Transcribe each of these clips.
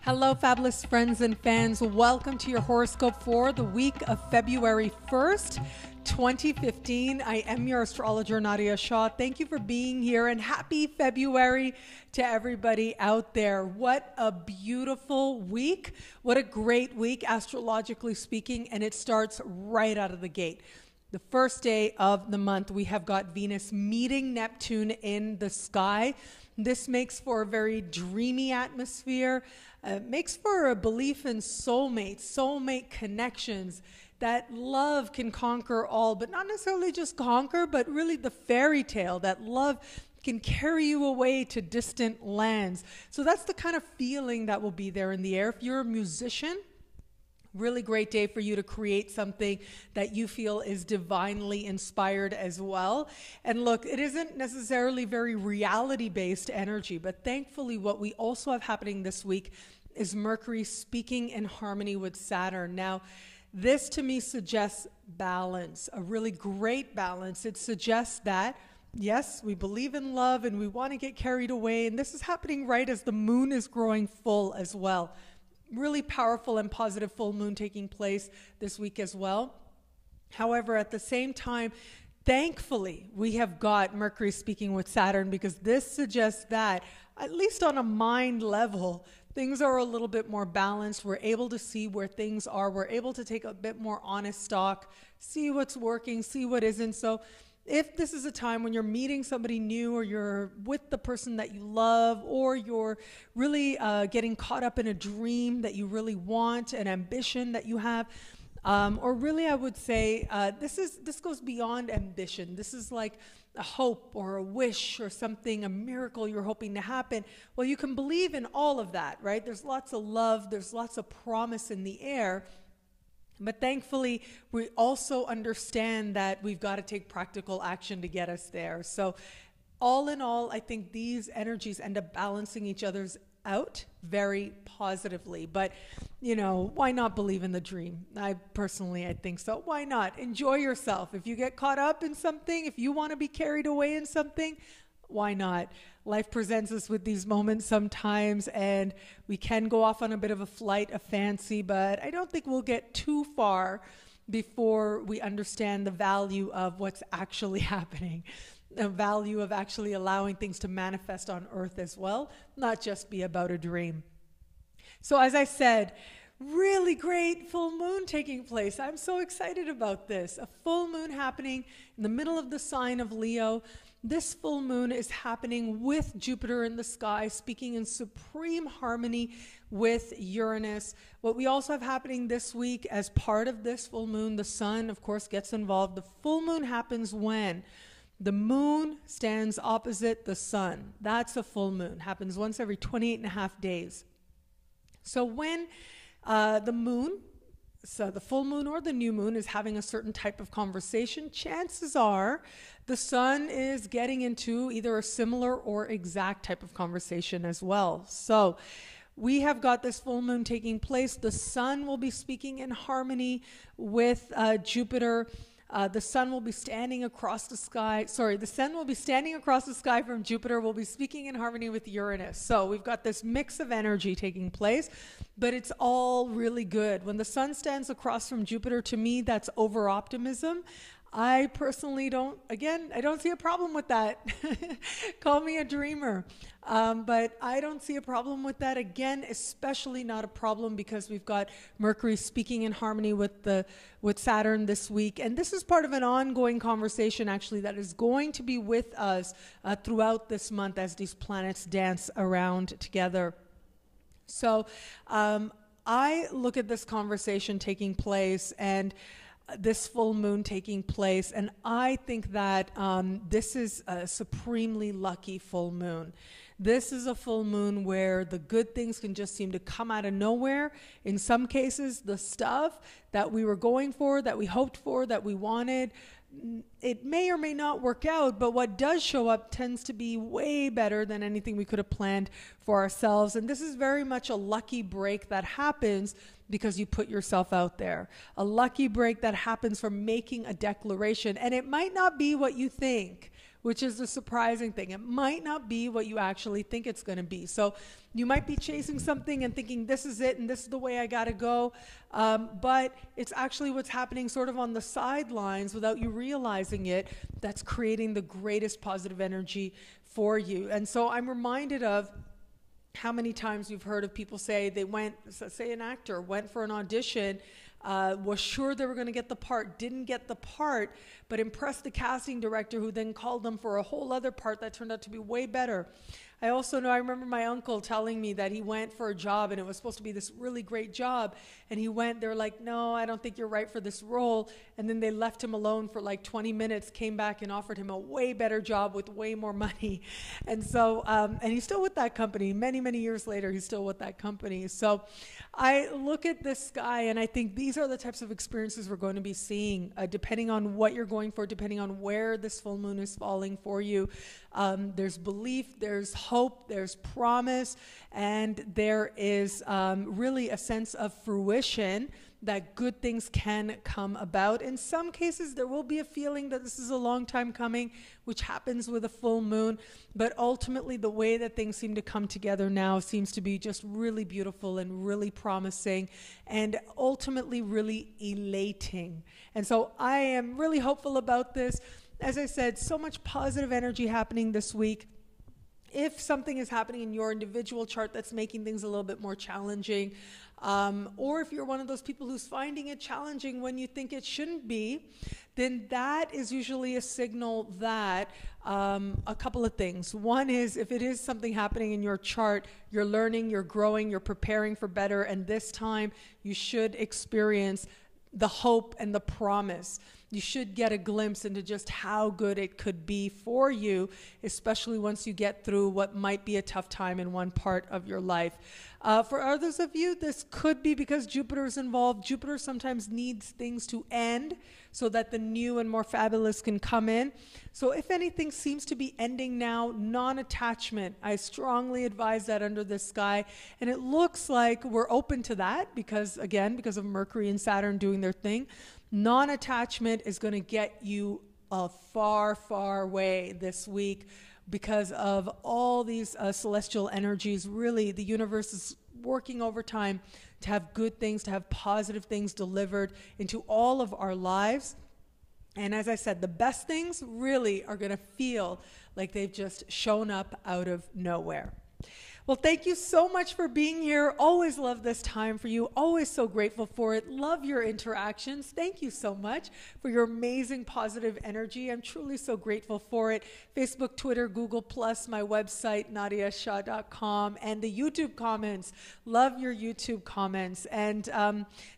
Hello, fabulous friends and fans. Welcome to your horoscope for the week of February 1st, 2015. I am your astrologer, Nadiya Shah. Thank you for being here and happy February to everybody out there. What a beautiful week. What a great week, astrologically speaking, and it starts right out of the gate. The first day of the month, we have got Venus meeting Neptune in the sky. This makes for a very dreamy atmosphere, makes for a belief in soulmate connections, that love can conquer all, but not necessarily just conquer, but really the fairy tale, that love can carry you away to distant lands. So that's the kind of feeling that will be there in the air. If you're a musician, really great day for you to create something that you feel is divinely inspired as well. And look, it isn't necessarily very reality-based energy, but thankfully what we also have happening this week is Mercury speaking in harmony with Saturn. Now, this to me suggests balance, a really great balance. It suggests that yes, we believe in love and we want to get carried away. And this is happening right as the moon is growing full as well. Really powerful and positive full moon taking place this week as well. However, at the same time, thankfully, we have got Mercury speaking with Saturn, because this suggests that, at least on a mind level, things are a little bit more balanced. We're able to see where things are. We're able to take a bit more honest stock, see what's working, see what isn't. So if this is a time when you're meeting somebody new, or you're with the person that you love, or you're really getting caught up in a dream that you really want, an ambition that you have, or really I would say this goes beyond ambition. This is like a hope or a wish or something, a miracle you're hoping to happen. Well, you can believe in all of that, right? There's lots of love, there's lots of promise in the air. But thankfully, we also understand that we've got to take practical action to get us there. So all in all, I think these energies end up balancing each other's out very positively. But, you know, why not believe in the dream? I think so. Why not? Enjoy yourself. If you get caught up in something, if you want to be carried away in something, why not? Life presents us with these moments sometimes, and we can go off on a bit of a flight of fancy, but I don't think we'll get too far before we understand the value of what's actually happening, the value of actually allowing things to manifest on Earth as well, not just be about a dream. So as I said, really great full moon taking place. I'm so excited about this. A full moon happening in the middle of the sign of Leo. This full moon is happening with Jupiter in the sky, speaking in supreme harmony with Uranus. What we also have happening this week as part of this full moon, the sun, of course, gets involved. The full moon happens when the moon stands opposite the sun. That's a full moon. Happens once every 28 and a half days. So when the full moon or the new moon is having a certain type of conversation, chances are the sun is getting into either a similar or exact type of conversation as well. So we have got this full moon taking place. The sun will be speaking in harmony with Jupiter. The sun will be standing across the sky. The sun will be standing across the sky from Jupiter. Will be speaking in harmony with Uranus. So we've got this mix of energy taking place, but it's all really good. When the sun stands across from Jupiter, to me, that's over-optimism. I personally I don't see a problem with that. Call me a dreamer. But I don't see a problem with that. Again, especially not a problem because we've got Mercury speaking in harmony with Saturn this week. And this is part of an ongoing conversation, actually, that is going to be with us throughout this month as these planets dance around together. So I look at this conversation taking place and this full moon taking place, and I think that this is a supremely lucky full moon. This is a full moon where the good things can just seem to come out of nowhere. In some cases, the stuff that we were going for, that we hoped for, that we wanted, it may or may not work out, but what does show up tends to be way better than anything we could have planned for ourselves. And this is very much a lucky break that happens because you put yourself out there. A lucky break that happens from making a declaration. And it might not be what you think, which is the surprising thing. It might not be what you actually think it's going to be. So you might be chasing something and thinking this is it and this is the way I got to go. But it's actually what's happening sort of on the sidelines without you realizing it that's creating the greatest positive energy for you. And so I'm reminded of how many times you've heard of people say they went, say an actor went for an audition, was sure they were going to get the part, didn't get the part, but impressed the casting director who then called them for a whole other part that turned out to be way better. I also know, I remember my uncle telling me that he went for a job and it was supposed to be this really great job. And he went, they were like, no, I don't think you're right for this role. And then they left him alone for like 20 minutes, came back and offered him a way better job with way more money. And so, and he's still with that company. Many, many years later, he's still with that company. So I look at this guy and I think these are the types of experiences we're going to be seeing, depending on what you're going for, depending on where this full moon is falling for you. There's belief, there's hope, there's promise, and there is really a sense of fruition that good things can come about. In some cases, there will be a feeling that this is a long time coming, which happens with a full moon. But ultimately, the way that things seem to come together now seems to be just really beautiful and really promising and ultimately really elating. And so I am really hopeful about this. As I said, so much positive energy happening this week. If something is happening in your individual chart that's making things a little bit more challenging, or if you're one of those people who's finding it challenging when you think it shouldn't be, then that is usually a signal that a couple of things. One is if it is something happening in your chart, you're learning, you're growing, you're preparing for better, and this time you should experience the hope and the promise. You should get a glimpse into just how good it could be for you, especially once you get through what might be a tough time in one part of your life. For others of you, this could be because Jupiter is involved. Jupiter sometimes needs things to end so that the new and more fabulous can come in. So if anything seems to be ending now, non-attachment, I strongly advise that under this sky. And it looks like we're open to that because, again, because of Mercury and Saturn doing their thing. Non-attachment is going to get you a far, far way this week because of all these celestial energies. Really, the universe is working overtime to have good things, to have positive things delivered into all of our lives. And as I said, the best things really are going to feel like they've just shown up out of nowhere. Well, thank you so much for being here. Always love this time for you. Always so grateful for it. Love your interactions. Thank you so much for your amazing positive energy. I'm truly so grateful for it. Facebook, Twitter, Google+, my website, nadiyashah.com, and the YouTube comments. Love your YouTube comments. And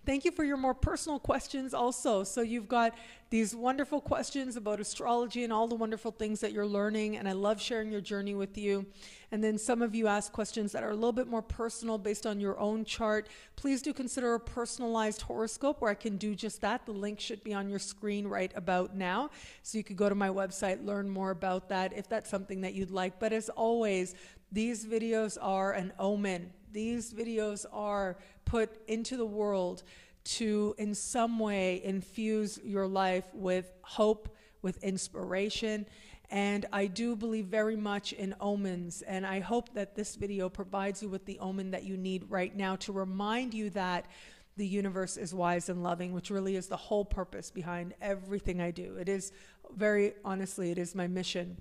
thank you for your more personal questions also. So you've got these wonderful questions about astrology and all the wonderful things that you're learning, and I love sharing your journey with you. And then some of you ask questions that are a little bit more personal based on your own chart. Please do consider a personalized horoscope where I can do just that. The link should be on your screen right about now. So you could go to my website, learn more about that if that's something that you'd like. But as always, these videos are an omen. These videos are put into the world to in some way infuse your life with hope, with inspiration. And I do believe very much in omens. And I hope that this video provides you with the omen that you need right now to remind you that the universe is wise and loving, which really is the whole purpose behind everything I do. It is very honestly, it is my mission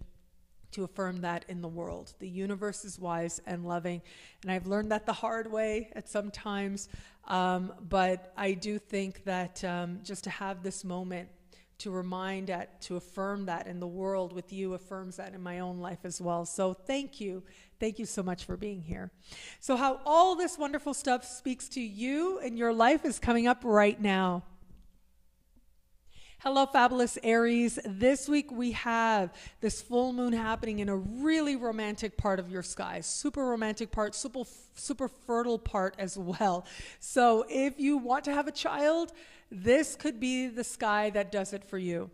to affirm that in the world. The universe is wise and loving. And I've learned that the hard way at some times. But I do think that just to have this moment to remind that, to affirm that in the world with you affirms that in my own life as well. So thank you. Thank you so much for being here. So how all this wonderful stuff speaks to you in your life is coming up right now. Hello, fabulous Aries. This week we have this full moon happening in a really romantic part of your sky. Super romantic part, super fertile part as well. So if you want to have a child, this could be the sky that does it for you.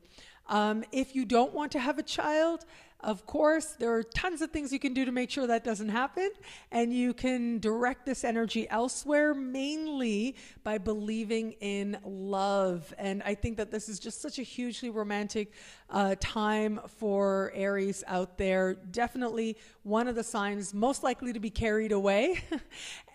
If you don't want to have a child, Of course, there are tons of things you can do to make sure that doesn't happen, and you can direct this energy elsewhere, mainly by believing in love. And I think that this is just such a hugely romantic time for Aries out there. Definitely one of the signs most likely to be carried away.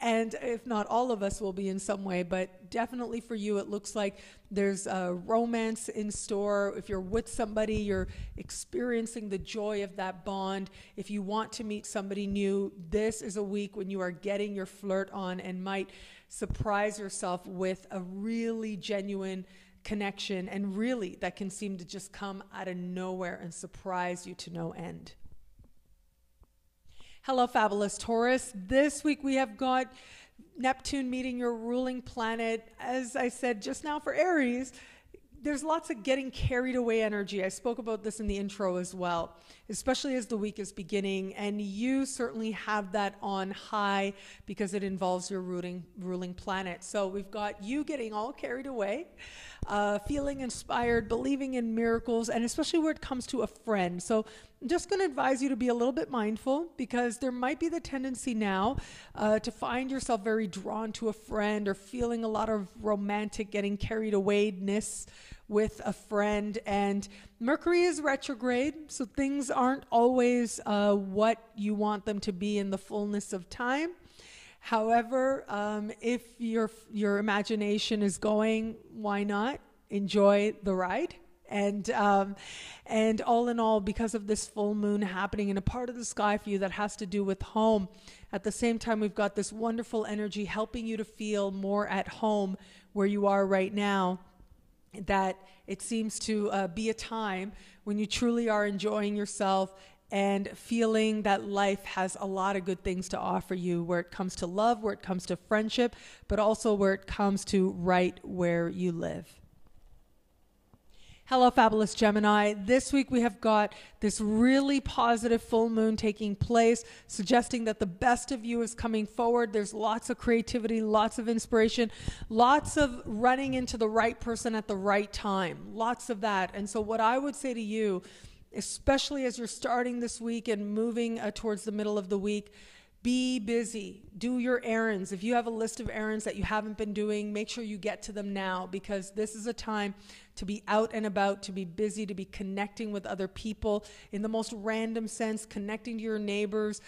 And if not, all of us will be in some way, but definitely for you, it looks like there's a romance in store. If you're with somebody, you're experiencing the joy of that bond. If you want to meet somebody new, this is a week when you are getting your flirt on and might surprise yourself with a really genuine connection, and really that can seem to just come out of nowhere and surprise you to no end. Hello, fabulous Taurus. This week we have got Neptune meeting your ruling planet. As I said just now for Aries, there's lots of getting carried away energy. I spoke about this in the intro as well, especially as the week is beginning. And you certainly have that on high because it involves your ruling planet. So we've got you getting all carried away, feeling inspired, believing in miracles, and especially where it comes to a friend. So I'm just going to advise you to be a little bit mindful, because there might be the tendency now to find yourself very drawn to a friend, or feeling a lot of romantic getting carried away-ness with a friend. And Mercury is retrograde, so things aren't always what you want them to be in the fullness of time. However, if your imagination is going, why not enjoy the ride? And all in all, because of this full moon happening in a part of the sky for you that has to do with home, at the same time, we've got this wonderful energy helping you to feel more at home where you are right now, that it seems to be a time when you truly are enjoying yourself and feeling that life has a lot of good things to offer you, where it comes to love, where it comes to friendship, but also where it comes to right where you live. Hello, fabulous Gemini. This week we have got this really positive full moon taking place, suggesting that the best of you is coming forward. There's lots of creativity, lots of inspiration, lots of running into the right person at the right time, lots of that. And so what I would say to you, especially as you're starting this week and moving towards the middle of the week, be busy, do your errands. If you have a list of errands that you haven't been doing, make sure you get to them now, because this is a time to be out and about, to be busy, to be connecting with other people in the most random sense, connecting to your neighbors,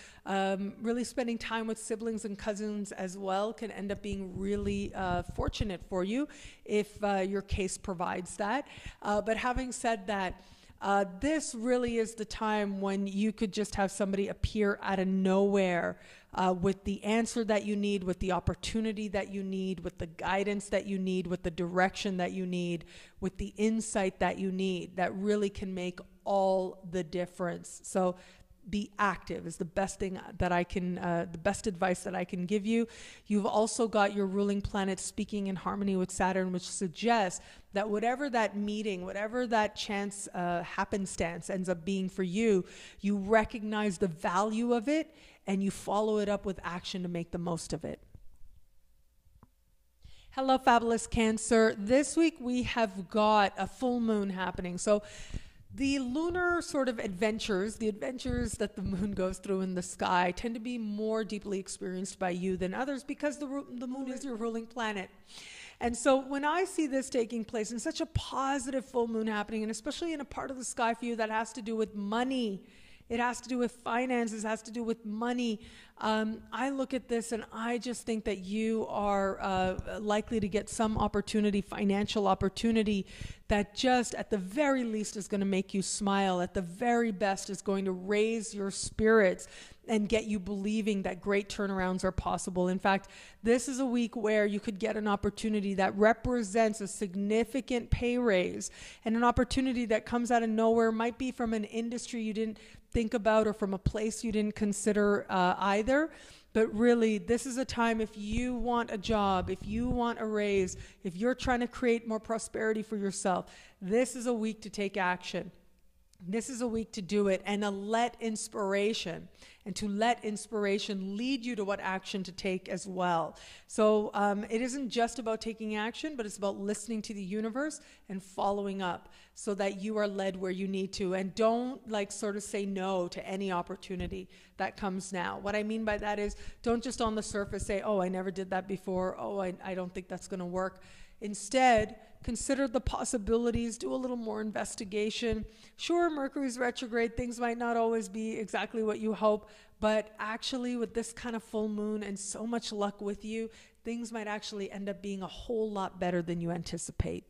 really spending time with siblings and cousins as well can end up being really fortunate for you if your case provides that. But having said that, this really is the time when you could just have somebody appear out of nowhere with the answer that you need, with the opportunity that you need, with the guidance that you need, with the direction that you need, with the insight that you need, that really can make all the difference. So be active is the best thing that I can, the best advice that I can give you. You've also got your ruling planet speaking in harmony with Saturn, which suggests that whatever that meeting, whatever that chance happenstance ends up being for you, you recognize the value of it and you follow it up with action to make the most of it. Hello, fabulous Cancer. This week we have got a full moon happening. So the lunar sort of adventures, the adventures that the moon goes through in the sky, tend to be more deeply experienced by you than others, because the moon is your ruling planet. And so when I see this taking place in such a positive full moon happening, and especially in a part of the sky for you that has to do with money, it has to do with finances, has to do with money. I look at this and I just think that you are likely to get some opportunity, financial opportunity, that just at the very least is going to make you smile, at the very best is going to raise your spirits and get you believing that great turnarounds are possible. In fact, this is a week where you could get an opportunity that represents a significant pay raise, and an opportunity that comes out of nowhere, might be from an industry you didn't think about or from a place you didn't consider either. But really, this is a time, if you want a job, if you want a raise, if you're trying to create more prosperity for yourself, this is a week to take action. This is a week to do it, and to let inspiration lead you to what action to take as well. So it isn't just about taking action, but it's about listening to the universe and following up so that you are led where you need to. And don't like sort of say no to any opportunity that comes now. What I mean by that is, don't just on the surface say, oh, I never did that before. Oh, I don't think that's going to work. Instead, consider the possibilities, do a little more investigation. Sure, Mercury's retrograde, things might not always be exactly what you hope, but actually with this kind of full moon and so much luck with you, things might actually end up being a whole lot better than you anticipate.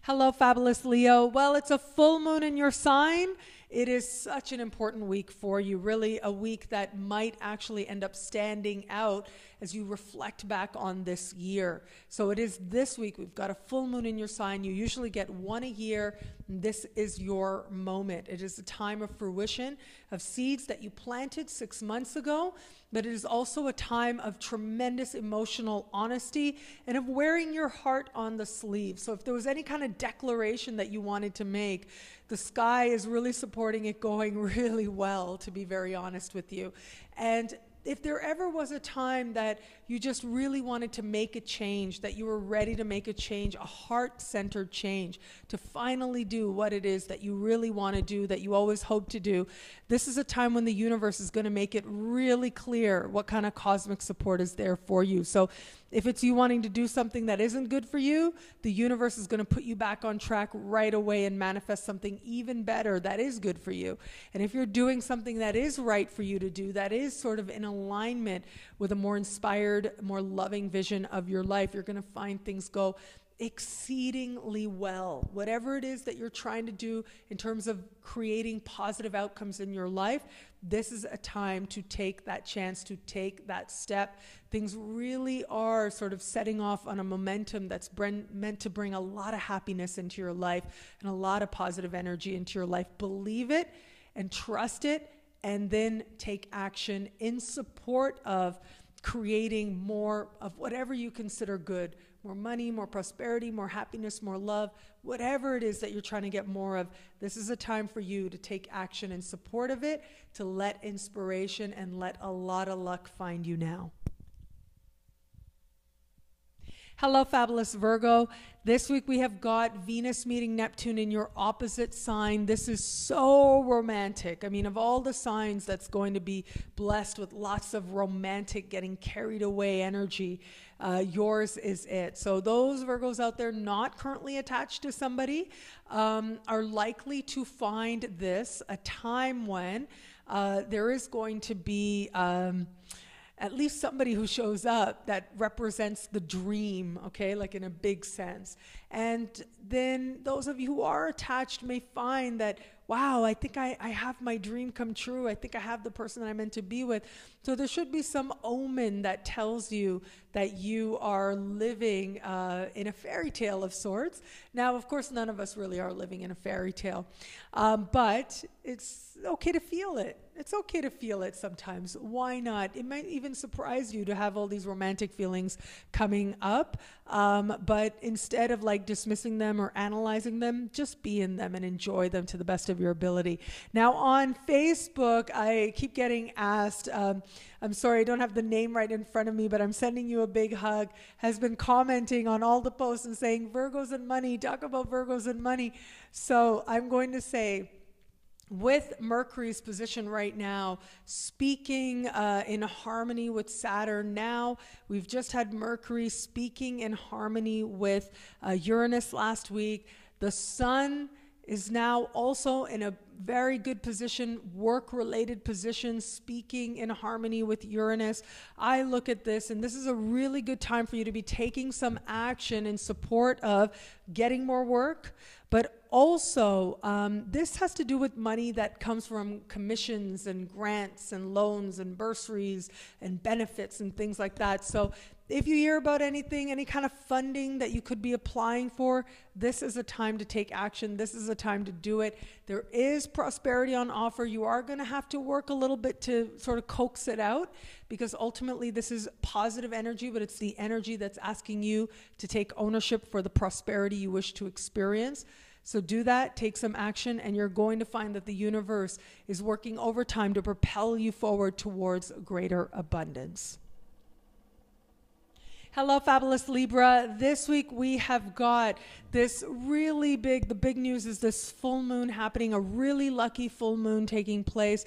Hello, fabulous Leo. Well, it's a full moon in your sign. It is such an important week for you, really a week that might actually end up standing out as you reflect back on this year. So it is this week. We've got a full moon in your sign. You usually get one a year. This is your moment. It is a time of fruition of seeds that you planted 6 months ago, but it is also a time of tremendous emotional honesty and of wearing your heart on the sleeve. So if there was any kind of declaration that you wanted to make, the sky is really supporting it going really well, to be very honest with you. And if there ever was a time that you just really wanted to make a change, that you were ready to make a change, a heart-centered change, to finally do what it is that you really want to do, that you always hope to do, this is a time when the universe is going to make it really clear what kind of cosmic support is there for you. So if it's you wanting to do something that isn't good for you, the universe is going to put you back on track right away and manifest something even better that is good for you. And if you're doing something that is right for you to do, that is sort of in alignment with a more inspired, more loving vision of your life, you're going to find things go exceedingly well. Whatever it is that you're trying to do in terms of creating positive outcomes in your life, this is a time to take that chance, to take that step. Things really are sort of setting off on a momentum that's meant to bring a lot of happiness into your life and a lot of positive energy into your life. Believe it and trust it, and then take action in support of creating more of whatever you consider good. More money, more prosperity, more happiness, more love, whatever it is that you're trying to get more of. This is a time for you to take action in support of it, to let inspiration and let a lot of luck find you now. Hello, fabulous Virgo. This week we have got Venus meeting Neptune in your opposite sign. This is so romantic. I mean, of all the signs that's going to be blessed with lots of romantic, getting carried away energy, yours is it. So those Virgos out there not currently attached to somebody are likely to find this a time when there is going to be at least somebody who shows up that represents the dream, okay, like in a big sense. And then those of you who are attached may find that, wow, I think I have my dream come true. I think I have the person that I'm meant to be with. So there should be some omen that tells you that you are living in a fairy tale of sorts. Now, of course, none of us really are living in a fairy tale, but it's okay to feel it. It's okay to feel it sometimes. Why not? It might even surprise you to have all these romantic feelings coming up, but instead of like dismissing them or analyzing them, just be in them and enjoy them to the best of your ability. Now on Facebook, I keep getting asked, I'm sorry, I don't have the name right in front of me, but I'm sending you a big hug, has been commenting on all the posts and saying, Virgos and money, talk about Virgos and money. So I'm going to say, with Mercury's position right now, speaking in harmony with Saturn now, we've just had Mercury speaking in harmony with Uranus last week. The Sun is now also in a very good position, work-related position, speaking in harmony with Uranus. I look at this, and this is a really good time for you to be taking some action in support of getting more work, but also, this has to do with money that comes from commissions and grants and loans and bursaries and benefits and things like that. So if you hear about anything, any kind of funding that you could be applying for, this is a time to take action. This is a time to do it. There is prosperity on offer. You are going to have to work a little bit to sort of coax it out, because ultimately this is positive energy, but it's the energy that's asking you to take ownership for the prosperity you wish to experience. So do that, take some action, and you're going to find that the universe is working overtime to propel you forward towards greater abundance. Hello, fabulous Libra. This week we have got this really big, the big news is this full moon happening, a really lucky full moon taking place.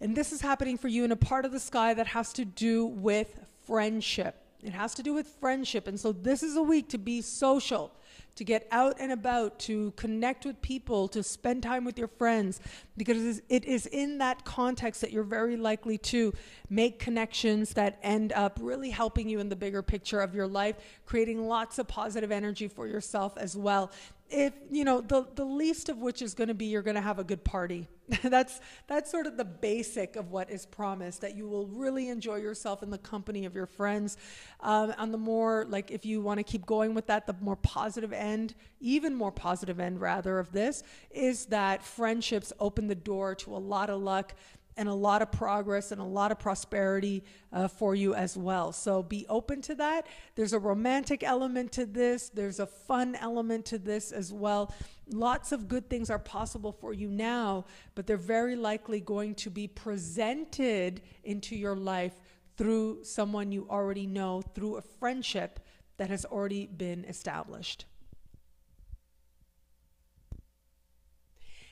And this is happening for you in a part of the sky that has to do with friendship. It has to do with friendship. And so this is a week to be social, to get out and about, to connect with people, to spend time with your friends, because it is in that context that you're very likely to make connections that end up really helping you in the bigger picture of your life, creating lots of positive energy for yourself as well. If, you know, the least of which is going to be, you're going to have a good party. That's sort of the basic of what is promised, that you will really enjoy yourself in the company of your friends. On the more, like, if you want to keep going with that, the more positive end, even more positive end rather of this, is that friendships open the door to a lot of luck and a lot of progress and a lot of prosperity for you as well. So be open to that. There's a romantic element to this. There's a fun element to this as well. Lots of good things are possible for you now, but they're very likely going to be presented into your life through someone you already know, through a friendship that has already been established.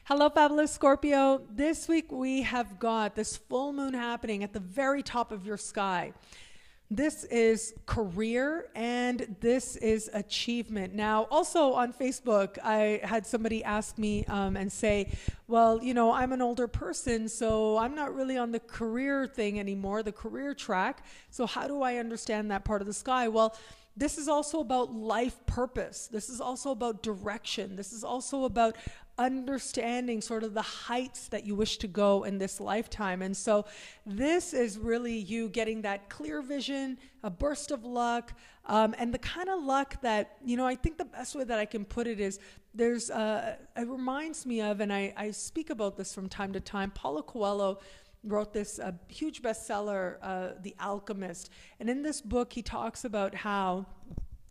Hello, fabulous Scorpio. This week we have got this full moon happening at the very top of your sky. This is career and this is achievement. Now, also on Facebook, I had somebody ask me and say, well, you know, I'm an older person, so I'm not really on the career thing anymore, the career track. So how do I understand that part of the sky? Well, this is also about life purpose. This is also about direction. This is also about understanding sort of the heights that you wish to go in this lifetime. And so this is really you getting that clear vision, a burst of luck, and the kind of luck that, you know, I think the best way that I can put it is there's, it reminds me of, and I speak about this from time to time, Paulo Coelho wrote this huge bestseller, The Alchemist. And in this book, he talks about how,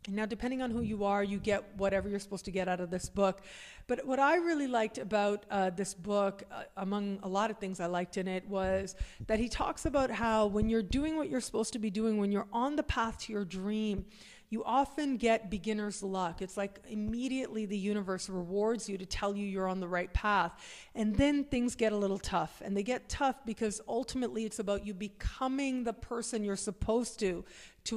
now depending on who you are, you get whatever you're supposed to get out of this book. But what I really liked about this book, among a lot of things I liked in it, was that he talks about how when you're doing what you're supposed to be doing, when you're on the path to your dream, you often get beginner's luck. It's like immediately the universe rewards you to tell you you're on the right path. And then things get a little tough. And they get tough because ultimately it's about you becoming the person you're supposed to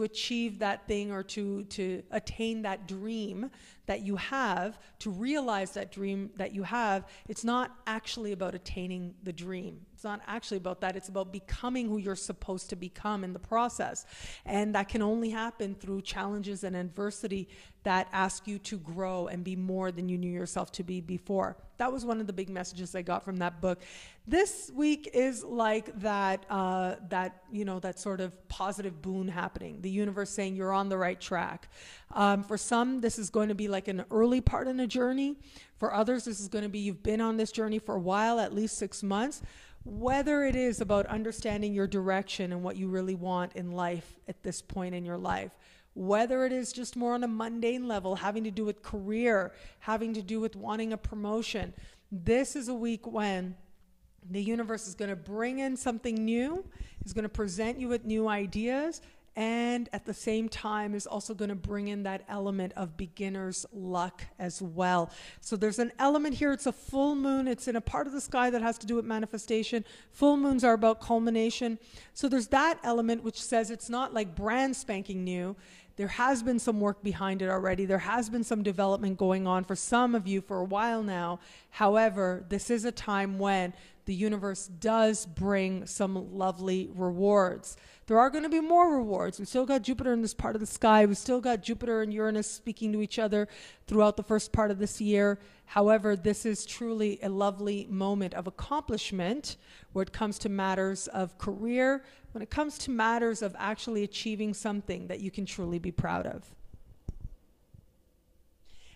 achieve that thing, or to attain that dream that you have, to realize that dream that you have. It's not actually about attaining the dream. It's not actually about that. It's about becoming who you're supposed to become in the process. And that can only happen through challenges and adversity that ask you to grow and be more than you knew yourself to be before. That was one of the big messages I got from that book. This week is like that, that sort of positive boon happening. The universe saying you're on the right track. For some, this is going to be like an early part in a journey. For others, this is going to be you've been on this journey for a while, at least 6 months. Whether it is about understanding your direction and what you really want in life at this point in your life, whether it is just more on a mundane level, having to do with career, having to do with wanting a promotion, this is a week when the universe is going to bring in something new, is going to present you with new ideas, and at the same time is also going to bring in that element of beginner's luck as well. So there's an element here. It's a full moon. It's in a part of the sky that has to do with manifestation. Full moons are about culmination. So there's that element which says it's not like brand spanking new. There has been some work behind it already. There has been some development going on for some of you for a while now. However, this is a time when the universe does bring some lovely rewards. There are going to be more rewards. We still got Jupiter in this part of the sky. We still got Jupiter and Uranus speaking to each other throughout the first part of this year. However, this is truly a lovely moment of accomplishment where it comes to matters of career, when it comes to matters of actually achieving something that you can truly be proud of.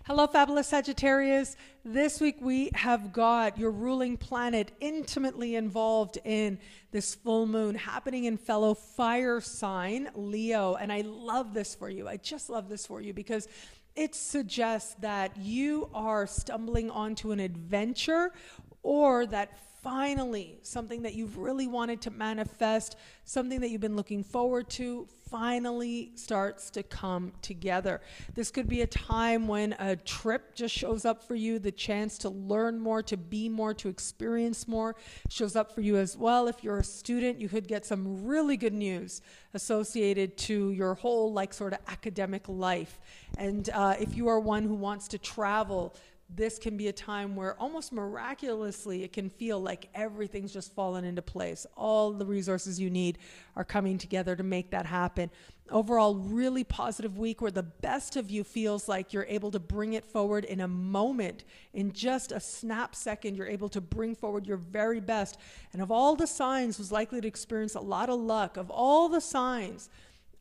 Hello, fabulous Sagittarius. This week we have got your ruling planet intimately involved in this full moon happening in fellow fire sign, Leo. And I love this for you. I just love this for you because it suggests that you are stumbling onto an adventure, or that finally something that you've really wanted to manifest, something that you've been looking forward to, finally starts to come together. This could be a time when a trip just shows up for you, the chance to learn more, to be more, to experience more shows up for you as well. If you're a student, you could get some really good news associated to your whole sort of academic life. And if you are one who wants to travel, this can be a time where almost miraculously it can feel like everything's just fallen into place. All the resources you need are coming together to make that happen. Overall, really positive week where the best of you feels like you're able to bring it forward in a moment. In just a snap second, you're able to bring forward your very best. And of all the signs who's likely to experience a lot of luck, of all the signs,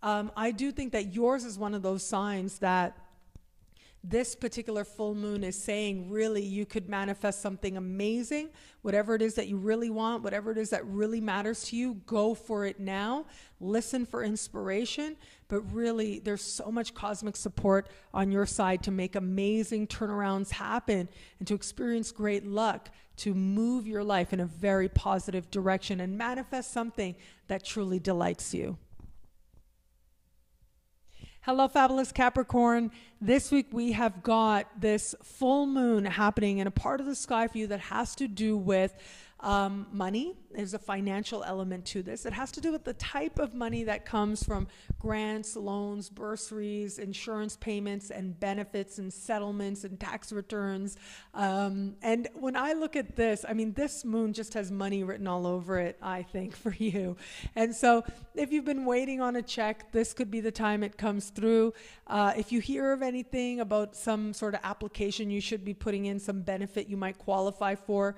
I do think that yours is one of those signs that this particular full moon is saying really you could manifest something amazing. Whatever it is that you really want, whatever it is that really matters to you, go for it now. Listen for inspiration. But really, there's so much cosmic support on your side to make amazing turnarounds happen and to experience great luck, to move your life in a very positive direction and manifest something that truly delights you. Hello, fabulous Capricorn. This week we have got this full moon happening in a part of the sky for you that has to do with money. There's a financial element to this. It has to do with the type of money that comes from grants, loans, bursaries, insurance payments, and benefits and settlements and tax returns. And when I look at this, I mean, this moon just has money written all over it, I think, for you. And so if you've been waiting on a check, this could be the time it comes through. If you hear of anything about some sort of application you should be putting in, some benefit you might qualify for,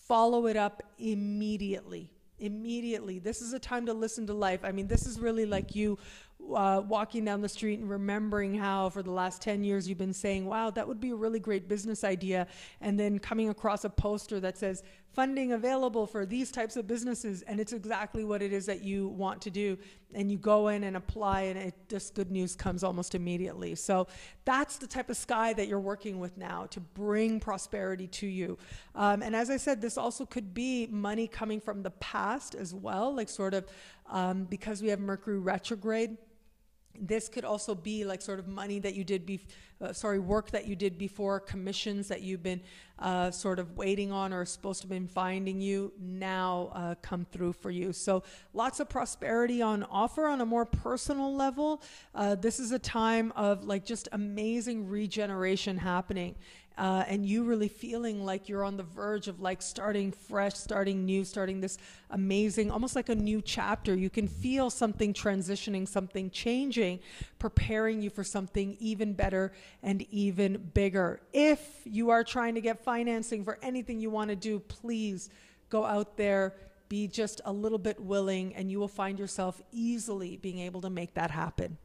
follow it up immediately. Immediately. This is a time to listen to life. I mean, this is really like you walking down the street and remembering how for the last 10 years you've been saying, wow, that would be a really great business idea. And then coming across a poster that says funding available for these types of businesses. And it's exactly what it is that you want to do. And you go in and apply, and just good news comes almost immediately. So that's the type of sky that you're working with now to bring prosperity to you. And as I said, this also could be money coming from the past as well, like sort of because we have Mercury retrograde. This could also be like sort of money that you did, work that you did before, commissions that you've been sort of waiting on or supposed to have been finding you now come through for you. So lots of prosperity on offer on a more personal level. This is a time of like just amazing regeneration happening. And you really feeling like you're on the verge of like starting fresh, starting new, starting this amazing, almost like a new chapter. You can feel something transitioning, something changing, preparing you for something even better and even bigger. If you are trying to get financing for anything you want to do, please go out there, be just a little bit willing, and you will find yourself easily being able to make that happen.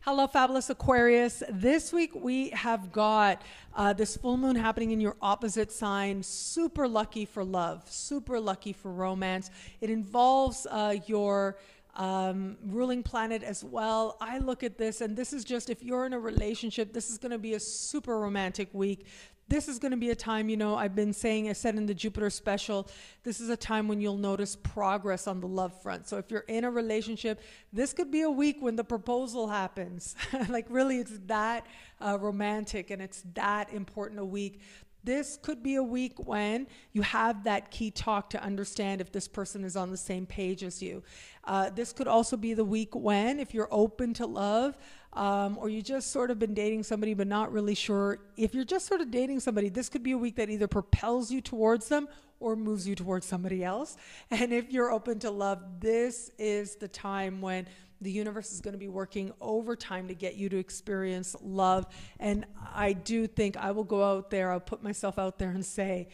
Hello, fabulous Aquarius. This week we have got this full moon happening in your opposite sign. Super lucky for love, super lucky for romance. It involves your ruling planet as well. I look at this, and this is just, if you're in a relationship, this is going to be a super romantic week. This is going to be a time, you know, I said in the Jupiter special, this is a time when you'll notice progress on the love front. So if you're in a relationship, this could be a week when the proposal happens. Like really, it's that romantic and it's that important a week. This could be a week when you have that key talk to understand if this person is on the same page as you. This could also be the week when, if you're open to love, or you just sort of been dating somebody but not really sure, if you're just sort of dating somebody, this could be a week that either propels you towards them or moves you towards somebody else. And if you're open to love, this is the time when the universe is going to be working overtime to get you to experience love. And I do think I will go out there, I'll put myself out there and say,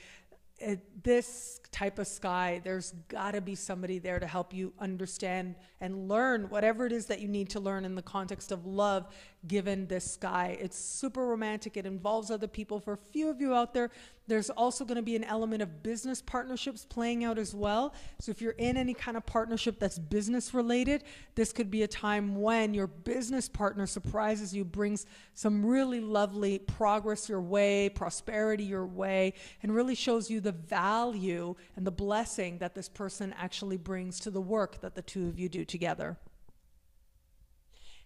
this type of sky, there's got to be somebody there to help you understand and learn whatever it is that you need to learn in the context of love, given this sky. It's super romantic. It involves other people. For a few of you out there, there's also going to be an element of business partnerships playing out as well. So if you're in any kind of partnership that's business related, this could be a time when your business partner surprises you, brings some really lovely progress your way, prosperity your way, and really shows you the value and the blessing that this person actually brings to the work that the two of you do together.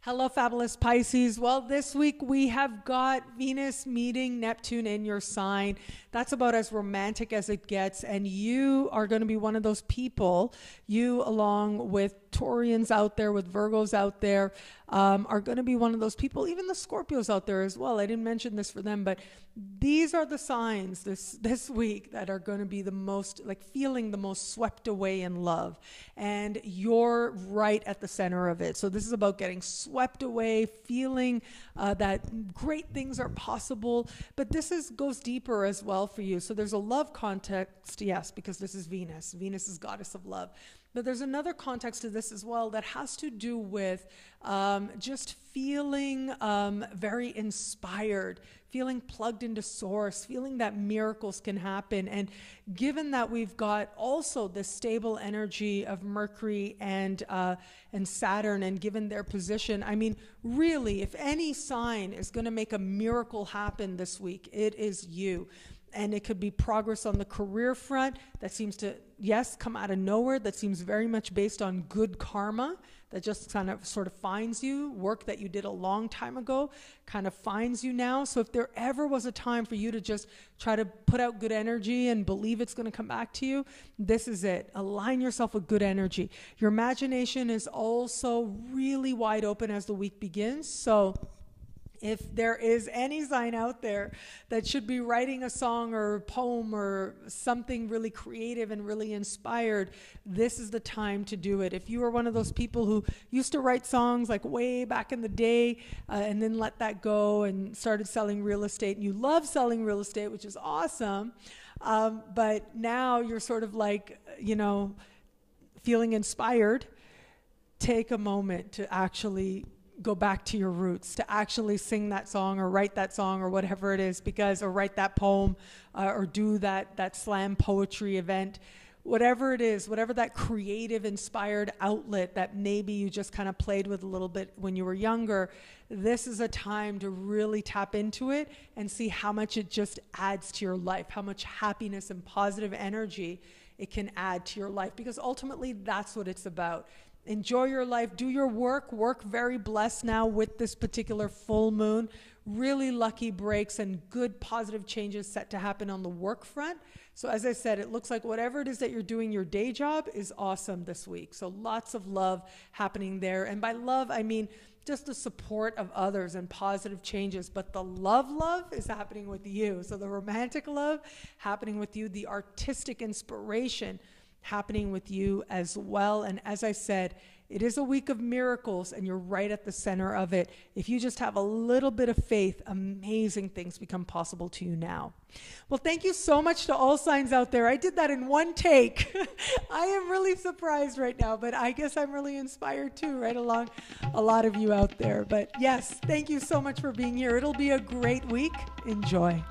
Hello, fabulous Pisces. Well, this week we have got Venus meeting Neptune in your sign. That's about as romantic as it gets. And you are going to be one of those people, you along with Taurians out there, with Virgos out there, are going to be one of those people, even the Scorpios out there as well. I didn't mention this for them, but these are the signs this week that are going to be the most, like, feeling the most swept away in love. And you're right at the center of it. So this is about getting swept away, feeling that great things are possible. But this goes deeper as well for you. So there's a love context, yes, because this is Venus. Venus is goddess of love. But there's another context to this as well that has to do with just feeling very inspired, feeling plugged into source, feeling that miracles can happen. And given that we've got also this stable energy of Mercury and Saturn, and given their position, I mean, really, if any sign is going to make a miracle happen this week, it is you. And it could be progress on the career front that seems to, yes, come out of nowhere, that seems very much based on good karma, that just kind of sort of finds you, work that you did a long time ago, kind of finds you now. So if there ever was a time for you to just try to put out good energy and believe it's going to come back to you, this is it. Align yourself with good energy. Your imagination is also really wide open as the week begins. So if there is any sign out there that should be writing a song or a poem or something really creative and really inspired, this is the time to do it. If you are one of those people who used to write songs like way back in the day and then let that go and started selling real estate, and you love selling real estate, which is awesome, but now you're sort of like, feeling inspired, take a moment to actually go back to your roots, to actually sing that song or write that song or whatever it is, or write that poem or do that slam poetry event, whatever it is, whatever that creative inspired outlet that maybe you just kind of played with a little bit when you were younger. This is a time to really tap into it and see how much it just adds to your life, how much happiness and positive energy it can add to your life, because ultimately that's what it's about. Enjoy your life, do your work very blessed now with this particular full moon. Really lucky breaks and good positive changes set to happen on the work front. So as I said, it looks like whatever it is that you're doing, your day job is awesome this week. So lots of love happening there. And by love, I mean just the support of others and positive changes. But the love is happening with you. So the romantic love happening with you, the artistic inspiration happening with you as well. And as I said, it is a week of miracles and you're right at the center of it. If you just have a little bit of faith, amazing things become possible to you now. Well, thank you so much to all signs out there. I did that in one take. I am really surprised right now, but I guess I'm really inspired too, right along a lot of you out there. But yes, thank you so much for being here. It'll be a great week. Enjoy.